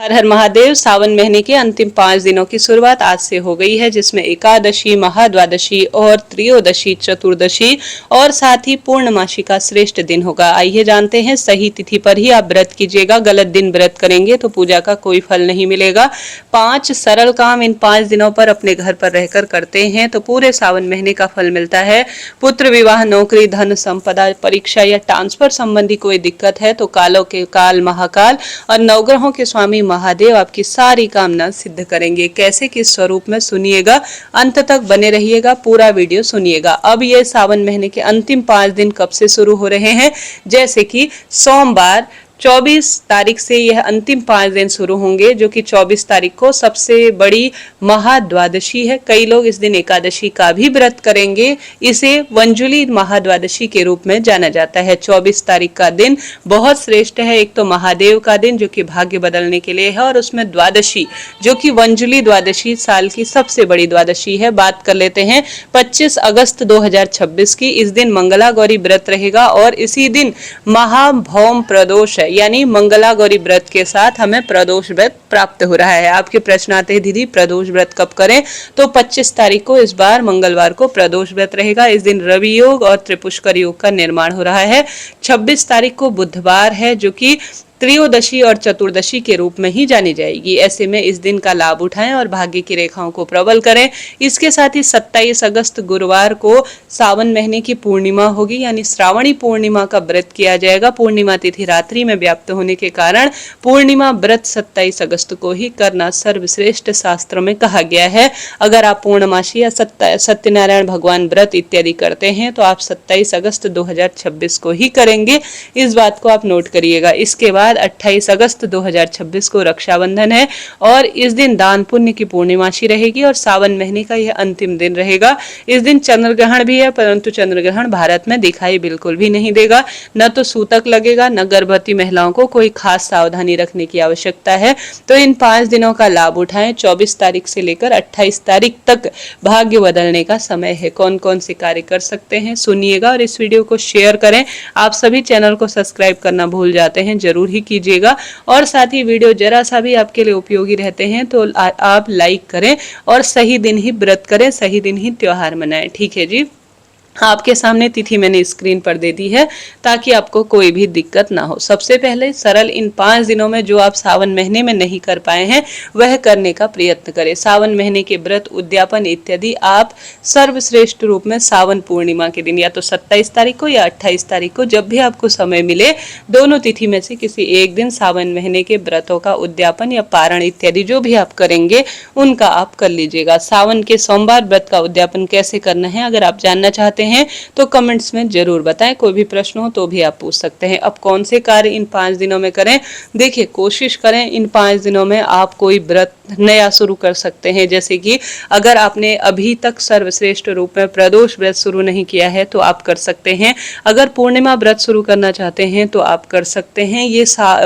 हर हर महादेव। सावन महीने के अंतिम 5 दिनों की शुरुआत आज से हो गई है, जिसमें एकादशी, महाद्वादशी और त्रयोदशी, चतुर्दशी और साथ ही पूर्णमासी का श्रेष्ठ दिन होगा। आइए जानते हैं, सही तिथि पर ही आप व्रत कीजिएगा। गलत दिन व्रत करेंगे तो पूजा का कोई फल नहीं मिलेगा। 5 सरल काम इन 5 दिनों पर अपने घर पर रहकर करते हैं तो पूरे सावन महीने का फल मिलता है। पुत्र, विवाह, नौकरी, धन संपदा, परीक्षा या ट्रांसफर संबंधी कोई दिक्कत है तो कालों के काल, महाकाल और नवग्रहों के स्वामी महादेव आपकी सारी कामना सिद्ध करेंगे। कैसे, किस स्वरूप में, सुनिएगा, अंत तक बने रहिएगा, पूरा वीडियो सुनिएगा। अब ये सावन महीने के अंतिम 5 दिन कब से शुरू हो रहे हैं, जैसे कि सोमवार 24 तारीख से यह अंतिम 5 दिन शुरू होंगे, जो कि 24 तारीख को सबसे बड़ी महाद्वादशी है। कई लोग इस दिन एकादशी का भी व्रत करेंगे। इसे वंजुली महाद्वादशी के रूप में जाना जाता है। 24 तारीख का दिन बहुत श्रेष्ठ है। एक तो महादेव का दिन जो कि भाग्य बदलने के लिए है, और उसमें द्वादशी जो कि वंजुली द्वादशी साल की सबसे बड़ी द्वादशी है। बात कर लेते हैं 25 अगस्त 2026 की। इस दिन मंगला गौरी व्रत रहेगा और इसी दिन महाभौम प्रदोष है, यानी मंगला गौरी व्रत के साथ हमें प्रदोष व्रत प्राप्त हो रहा है। आपके प्रश्न आते हैं, दीदी प्रदोष व्रत कब करें? तो 25 तारीख को, इस बार मंगलवार को प्रदोष व्रत रहेगा। इस दिन रवि योग और त्रिपुष्कर योग का निर्माण हो रहा है। 26 तारीख को बुधवार है, जो कि त्रयोदशी और चतुर्दशी के रूप में ही जानी जाएगी। ऐसे में इस दिन का लाभ उठाएं और भाग्य की रेखाओं को प्रबल करें। इसके साथ ही 27 अगस्त गुरुवार को सावन महीने की पूर्णिमा होगी, यानी श्रावणी पूर्णिमा का व्रत किया जाएगा। पूर्णिमा तिथि रात्रि में व्याप्त होने के कारण पूर्णिमा व्रत 27 अगस्त को ही करना सर्वश्रेष्ठ शास्त्र में कहा गया है। अगर आप पूर्णमासी या सत्यनारायण भगवान व्रत इत्यादि करते हैं तो आप 27 अगस्त 2026 को ही करेंगे। इस बात को आप नोट करिएगा। इसके बाद 28 अगस्त 2026 को रक्षाबंधन है और इस दिन दान पुण्य की पूर्णिमासी रहेगी और सावन महीने का यह अंतिम दिन रहेगा। इस दिन चंद्र ग्रहण भी है, परंतु चंद्र ग्रहण भारत में दिखाई बिल्कुल भी नहीं देगा। न तो सूतक लगेगा, न गर्भवती महिलाओं को कोई खास सावधानी रखने की आवश्यकता है। तो इन 5 दिनों का लाभ उठाएं। 24 तारीख से लेकर 28 तारीख तक भाग्य बदलने का समय है। कौन कौन से कार्य कर सकते हैं सुनिएगा और इस वीडियो को शेयर करें। आप सभी चैनल को सब्सक्राइब करना भूल जाते हैं, जरूर ही कीजिएगा। और साथ ही वीडियो जरा सा भी आपके लिए उपयोगी रहते हैं तो आप लाइक करें और सही दिन ही व्रत करें, सही दिन ही त्योहार मनाएं। ठीक है जी। आपके सामने तिथि मैंने स्क्रीन पर दे दी है ताकि आपको कोई भी दिक्कत ना हो। सबसे पहले सरल इन 5 दिनों में जो आप सावन महीने में नहीं कर पाए हैं वह करने का प्रयत्न करें। सावन महीने के व्रत, उद्यापन इत्यादि आप सर्वश्रेष्ठ रूप में सावन पूर्णिमा के दिन, या तो 27 तारीख को या 28 तारीख को, जब भी आपको समय मिले, दोनों तिथि में से किसी एक दिन सावन महीने के व्रतों का उद्यापन या पारण इत्यादि जो भी आप करेंगे उनका आप कर लीजिएगा। सावन के सोमवार व्रत का उद्यापन कैसे करना है अगर आप जानना चाहते हैं तो कमेंट्स में जरूर बताएं। कोई भी प्रश्न हो तो भी आप पूछ सकते हैं। अब कौन से कार्य इन 5 दिनों में करें? देखिए, कोशिश करें इन 5 दिनों में आप कोई व्रत नया शुरू कर सकते हैं। जैसे कि अगर आपने अभी तक सर्वश्रेष्ठ रूप में प्रदोष व्रत शुरू नहीं किया है तो आप कर सकते हैं। अगर पूर्णिमा व्रत शुरू करना चाहते हैं तो आप कर सकते हैं। ये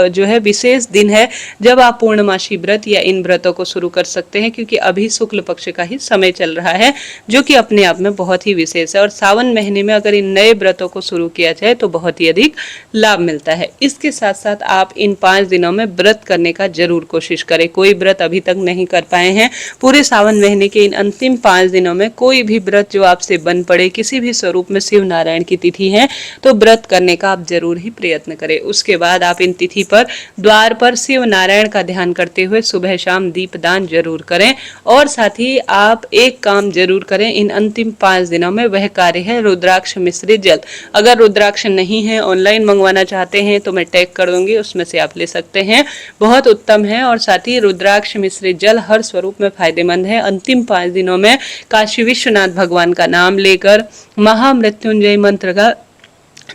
जो है विशेष दिन है जब आप पूर्णमासी व्रत या इन व्रतों को शुरू कर सकते हैं, क्योंकि अभी शुक्ल पक्ष का ही समय चल रहा है, जो कि अपने आप में बहुत ही विशेष है। और सावन महीने में अगर इन नए व्रतों को शुरू किया जाए तो बहुत ही अधिक लाभ मिलता है। इसके साथ साथ आप इन 5 दिनों में व्रत करने का जरूर कोशिश करें। कोई व्रत अभी तक नहीं कर पाए हैं, पूरे सावन महीने के इन अंतिम 5 दिनों में कोई भी व्रत जो आपसे बन पड़े, किसी भी स्वरूप में शिव नारायण की तिथि है तो व्रत करने का आप जरूर ही प्रयत्न करें। उसके बाद आप इन तिथि पर द्वार पर शिव नारायण का ध्यान करते हुए सुबह शाम दीपदान जरूर करें। और साथ ही आप एक काम जरूर करें इन अंतिम 5 दिनों में, वह कार्य है रुद्राक्ष मिश्रित जल। अगर रुद्राक्ष नहीं है, ऑनलाइन मंगवाना चाहते हैं तो मैं टैग कर दूंगी, उसमें से आप ले सकते हैं, बहुत उत्तम है। और साथ ही रुद्राक्ष मिश्रित जल हर स्वरूप में फायदेमंद है। अंतिम 5 दिनों में काशी विश्वनाथ भगवान का नाम लेकर महामृत्युंजय मंत्र का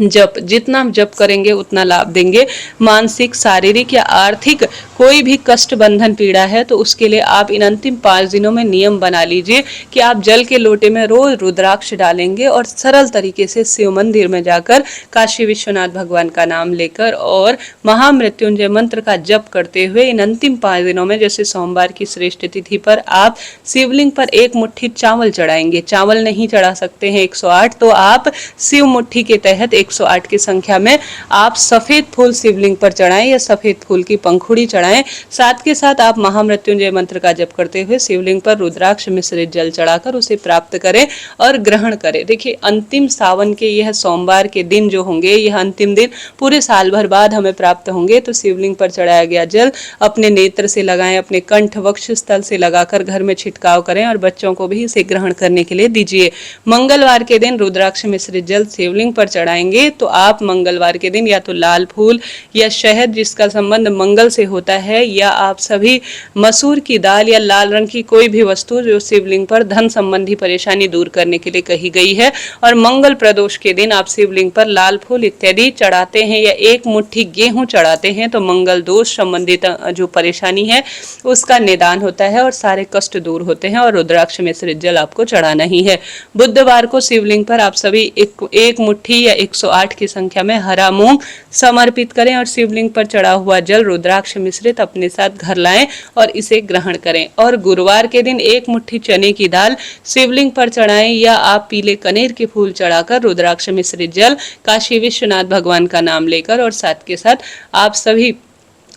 जप, जितना जप करेंगे उतना लाभ देंगे। मानसिक, शारीरिक या आर्थिक कोई भी कष्ट, बंधन, पीड़ा है तो उसके लिए आप इन अंतिम 5 दिनों में नियम बना लीजिए कि आप जल के लोटे में रोज रुद्राक्ष डालेंगे और सरल तरीके से शिव मंदिर में जाकर काशी विश्वनाथ भगवान का नाम लेकर और महामृत्युंजय मंत्र का जप करते हुए इन अंतिम 5 दिनों में, जैसे सोमवार की श्रेष्ठ तिथि पर आप शिवलिंग पर 1 मुट्ठी चावल चढ़ाएंगे। चावल नहीं चढ़ा सकते हैं 108 तो आप शिव मुट्ठी के तहत 108 की संख्या में आप सफेद फूल शिवलिंग पर चढ़ाएं या सफेद फूल की पंखुड़ी चढ़ाएं। साथ के साथ आप महामृत्युंजय मंत्र का जप करते हुए शिवलिंग पर रुद्राक्ष मिश्रित जल चढ़ाकर उसे प्राप्त करें और ग्रहण करें। देखिए, अंतिम सावन के यह सोमवार के दिन जो होंगे, यह अंतिम दिन पूरे साल भर बाद हमें प्राप्त होंगे। तो शिवलिंग पर चढ़ाया गया जल अपने नेत्र से लगाएं, अपने कंठ वक्ष स्थल से लगाकर घर में छिड़काव करें और बच्चों को भी इसे ग्रहण करने के लिए दीजिए। मंगलवार के दिन रुद्राक्ष मिश्रित जल शिवलिंग पर चढ़ाएंगे तो आप मंगलवार के दिन या तो लाल फूल या शहद जिसका संबंध मंगल से होता है, या आप सभी मसूर की दाल या लाल रंग की कोई भी वस्तु जो शिवलिंग पर धन संबंधी परेशानी दूर करने के लिए कही गई है, और मंगल प्रदोष के दिन आप शिवलिंग पर लाल फूल इत्यादि चढ़ाते हैं या एक मुट्ठी गेहूं चढ़ाते हैं तो मंगल दोष संबंधित जो परेशानी है उसका निदान होता है और सारे कष्ट दूर होते हैं, और रुद्राक्ष मिश्रित जल आपको चढ़ाना ही है। बुधवार को शिवलिंग पर आप सभी एक मुट्ठी या 108 की संख्या में हरा मूंग समर्पित करें और शिवलिंग पर चढ़ा हुआ जल रुद्राक्ष मिश्रित अपने साथ घर लाएं और इसे ग्रहण करें। और गुरुवार के दिन एक मुट्ठी चने की दाल शिवलिंग पर चढ़ाएं या आप पीले कनेर के फूल चढ़ाकर रुद्राक्ष मिश्रित जल काशी विश्वनाथ भगवान का नाम लेकर और साथ के साथ आप सभी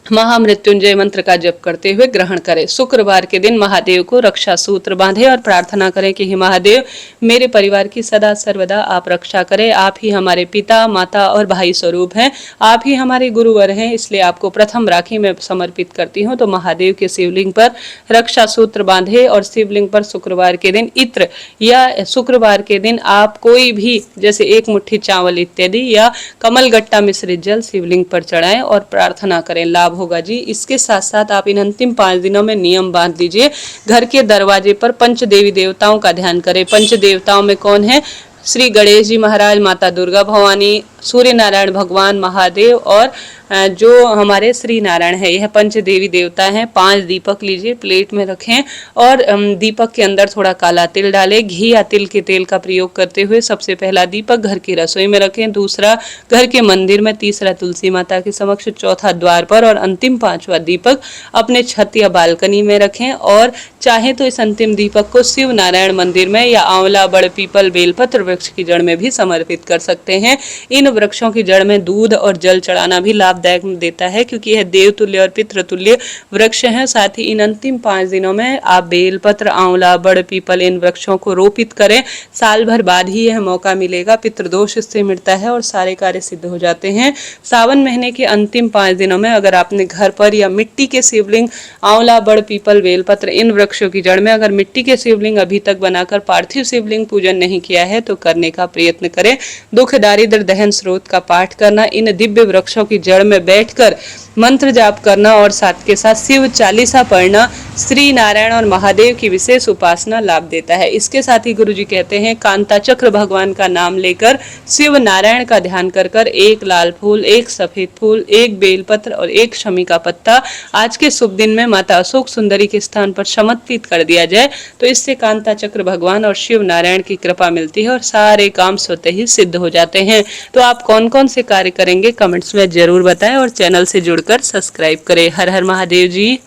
महामृत्युंजय मंत्र का जप करते हुए ग्रहण करें। शुक्रवार के दिन महादेव को रक्षा सूत्र बांधे और प्रार्थना करें कि हे महादेव, मेरे परिवार की सदा सर्वदा आप रक्षा करें। आप ही हमारे पिता, माता और भाई स्वरूप हैं, आप ही हमारे गुरुवर हैं, इसलिए आपको प्रथम राखी में समर्पित करती हूँ। तो महादेव के शिवलिंग पर रक्षा सूत्र बांधे और शिवलिंग पर शुक्रवार के दिन इत्र या शुक्रवार के दिन आप कोई भी जैसे एक मुट्ठी चावल इत्यादि या कमल गट्टा मिश्रित जल शिवलिंग पर चढ़ाएं और प्रार्थना करें, लाभ होगा जी। इसके साथ साथ आप इन अंतिम 5 दिनों में नियम बांध दीजिए। घर के दरवाजे पर पंच देवी देवताओं का ध्यान करें। पंच देवताओं में कौन है? श्री गणेश जी महाराज, माता दुर्गा भवानी, सूर्य नारायण भगवान, महादेव और जो हमारे श्री नारायण है, यह पंच देवी देवता हैं। 5 दीपक लीजिए, प्लेट में रखें और दीपक के अंदर थोड़ा काला तिल डालें। घी या तिल के तेल का प्रयोग करते हुए सबसे पहला दीपक घर की रसोई में रखें, दूसरा घर के मंदिर में, तीसरा तुलसी माता के समक्ष, चौथा द्वार पर और अंतिम 5वां दीपक अपने छत या बालकनी में रखें। और चाहे तो इस अंतिम दीपक को शिव नारायण मंदिर में या आंवला, बड़ पीपल, बेलपत्र वृक्ष की जड़ में भी समर्पित कर सकते हैं। इन वृक्षों की जड़ में दूध और जल चढ़ाना भी लाभदायक देता है क्योंकि यह देवतुल्य और पितृतुल्य वृक्ष हैं। साथ ही इन अंतिम 5 दिनों में आप बेलपत्र, आंवला, बड़ पीपल इन वृक्षों को रोपित करें। साल भर बाद ही यह मौका मिलेगा, पितृदोष इससे मिटता है और सारे कार्य सिद्ध हो जाते हैं। सावन महीने के अंतिम 5 दिनों में अगर आपने घर पर या मिट्टी के शिवलिंग, आंवला, बड़ पीपल, बेलपत्र इन वृक्षों की जड़ में अगर मिट्टी के शिवलिंग अभी तक बनाकर पार्थिव शिवलिंग पूजन नहीं किया है तो करने का प्रयत्न करें। दुख दारिद्र दहन स्रोत का पाठ करना, इन दिव्य वृक्षों की जड़ में बैठकर मंत्र जाप करना और साथ के साथ शिव चालीसा पढ़ना श्री नारायण और महादेव की विशेष उपासना लाभ देता है। इसके साथ ही गुरु जी कहते हैं कांता चक्र भगवान का नाम लेकर शिव नारायण का ध्यान कर कर एक लाल फूल, एक सफेद फूल, एक बेलपत्र और एक शमी का पत्ता आज के शुभ दिन में माता अशोक सुंदरी के स्थान पर समर्पित कर दिया जाए तो इससे कांता चक्र भगवान और शिव नारायण की कृपा मिलती है और सारे काम स्वतः ही सिद्ध हो जाते हैं। तो आप कौन कौन से कार्य करेंगे कमेंट्स में जरूर बताएं और चैनल से जुड़कर सब्सक्राइब करें। हर हर महादेव जी।